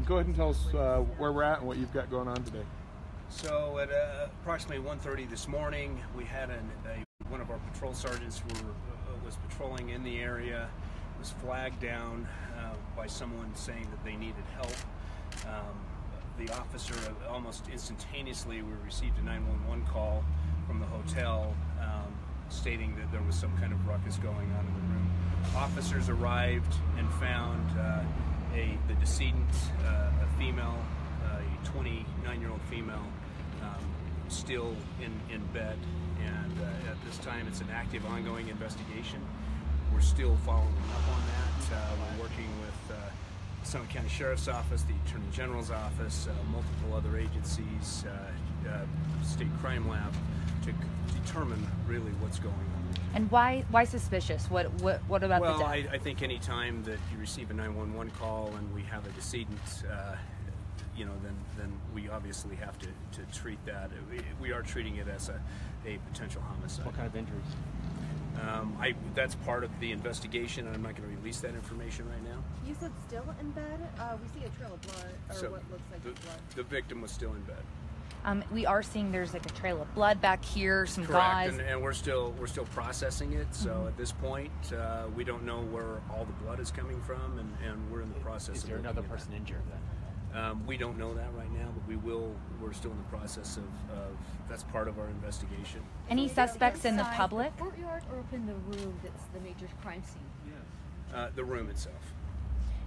Go ahead and tell us where we're at and what you've got going on today. So at approximately 1:30 this morning, we had one of our patrol sergeants was patrolling in the area, was flagged down by someone saying that they needed help. The officer, almost instantaneously, we received a 911 call from the hotel stating that there was some kind of ruckus going on in the room. Officers arrived and found the decedent, a female, a 29-year-old female, still in bed, and at this time it's an active, ongoing investigation. We're still following up on that. We're working with Summit County Sheriff's Office, the Attorney General's Office, multiple other agencies, State Crime Lab, to determine really what's going on. And why suspicious? What about the death? Well, I think any time that you receive a 911 call and we have a decedent, then we obviously have to treat that. We are treating it as a potential homicide. What kind of injuries? That's part of the investigation, and I'm not going to release that information right now. You said still in bed? We see a trail of blood, or what looks like blood. The victim was still in bed. We are seeing there's like a trail of blood back here, some Correct, gauze. and we're still processing it. So at this point, we don't know where all the blood is coming from, and we're in the process. Is there another person injured then? We don't know that right now, but we're still in the process of that's part of our investigation. Any suspects in the public? The courtyard or up in the room that's the major crime scene? The room itself.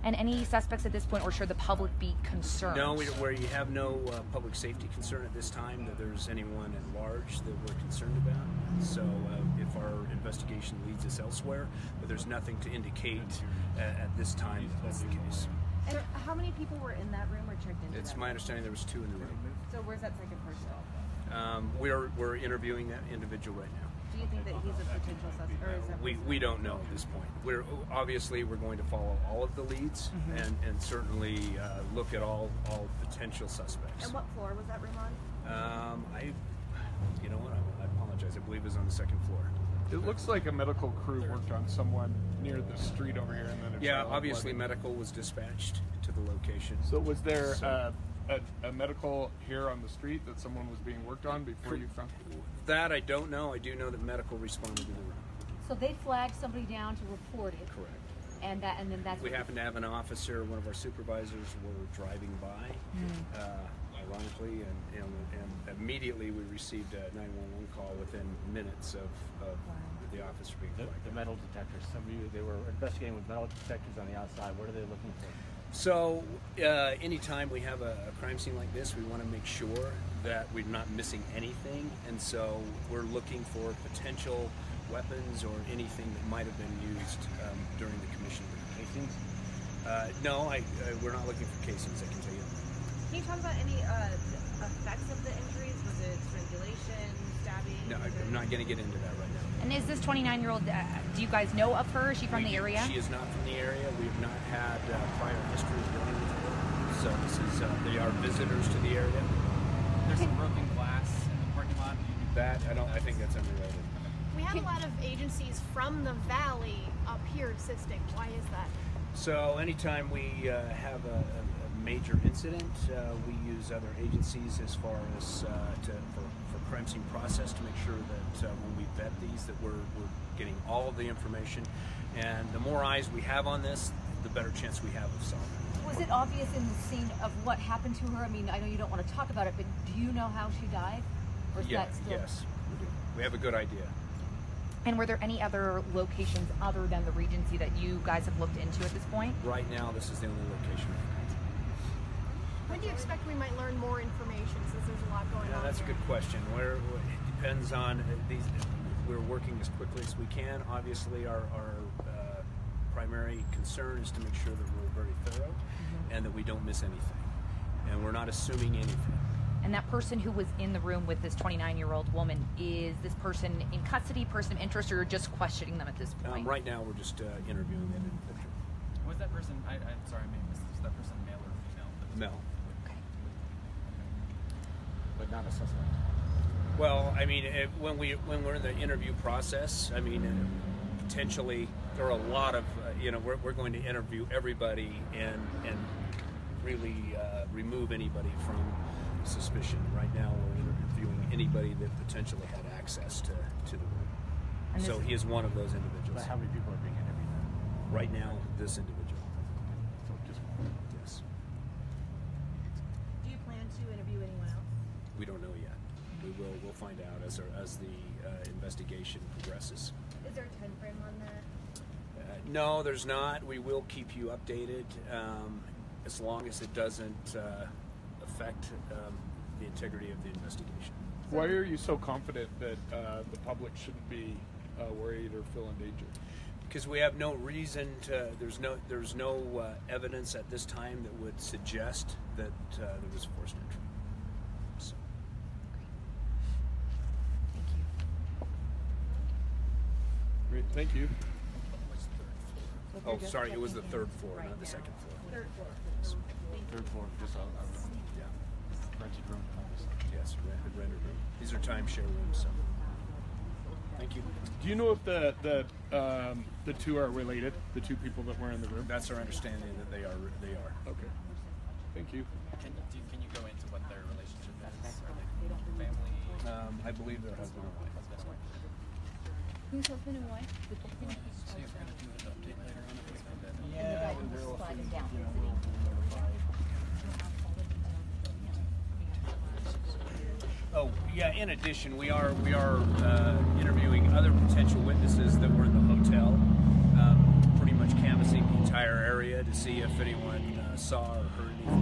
And any suspects at this point, or should the public be concerned? No, we have no public safety concern at this time that there's anyone at large that we're concerned about. So if our investigation leads us elsewhere, but there's nothing to indicate at this time that's the case. And how many people were in that room or checked into It's that my room? understanding there was 2 in the room. So where's that second person? We're interviewing that individual right now. Do you think that he's a potential suspect, or is that We don't know at this point. We're going to follow all of the leads and certainly look at all potential suspects. And what floor was that room on? You know what? I apologize. I believe it was on the 2nd floor. It looks like a medical crew worked on someone near the street over here, and then obviously medical was dispatched to the location. So was there a medical here on the street that someone was being worked on before you found? That I don't know. I do know that medical responded to the room. So they flagged somebody down to report it. Correct. And then that's. We happen to have an officer, one of our supervisors, were driving by, ironically, and immediately we received a 911 call within minutes of the officer being flagged. The metal detectors. They were investigating with metal detectors on the outside. What are they looking for? So, anytime we have a crime scene like this, we want to make sure that we're not missing anything, and so we're looking for potential weapons or anything that might have been used during the commission of the Casings? No, we're not looking for casings, I can tell you. Can you talk about any effects of the injuries? Was it strangulation, stabbing? No, I'm not going to get into that right now. And is this 29-year-old, do you guys know of her? Is she from the area? She is not from the area. We've not had prior history of dealing with her. So they are visitors to the area. There's some broken glass in the parking lot. I think that's unrelated. We have a lot of agencies from the valley up here assisting. Why is that? So anytime we have a major incident, we use other agencies as far as for crime scene process to make sure that when we vet these that we're getting all of the information, and the more eyes we have on this, the better chance we have of solving it. Was it obvious in the scene of what happened to her? I mean, I know you don't want to talk about it, but do you know how she died? Or is that still... Yes, we do. We have a good idea. And were there any other locations other than the Regency that you guys have looked into at this point? Right now, this is the only location. When do you expect we might learn more information, since there's a lot going on? That's a here? good question. It depends on these. We're working as quickly as we can. Obviously, our primary concern is to make sure that we're very thorough and that we don't miss anything, and we're not assuming anything. And that person who was in the room with this 29-year-old woman, is this person in custody, person of interest, or you're just questioning them at this point? Right now, we're just interviewing that individual. Was that person, I'm sorry, I may have missed this. Was that person male or female? Male. Okay. But not a suspect. Well, I mean, when we're in the interview process, I mean, potentially there are a lot of, we're going to interview everybody and really remove anybody from suspicion. Right now, we're interviewing anybody that potentially had access to the room. And So this- he is one of those individuals. But how many people are being interviewed then? Right now, this individual. So just one. Yes. Do you plan to interview anyone else? We don't know yet. We'll find out as the investigation progresses. Is there a time frame on that? No, there's not. We will keep you updated as long as it doesn't affect the integrity of the investigation. Why are you so confident that the public shouldn't be worried or feel endangered? Because we have no reason to. There's no evidence at this time that would suggest that there was forced entry. So. Thank you. Great, thank you. Oh, sorry, it was the third floor, not the second floor. Third floor. Third floor, just a Yeah. rented room. Yes, rented room. These are timeshare rooms. So. Thank you. Do you know if the two are related? The two people that were in the room? That's our understanding that they are. Okay. Thank you. Can you go into what their relationship is? Are they family? I believe they're husband and wife. Who's husband and wife? See if we're gonna do an update later on if we find that. And the guy who was sliding down. Oh, yeah. In addition, we are interviewing other potential witnesses that were in the hotel, pretty much canvassing the entire area to see if anyone saw or heard anything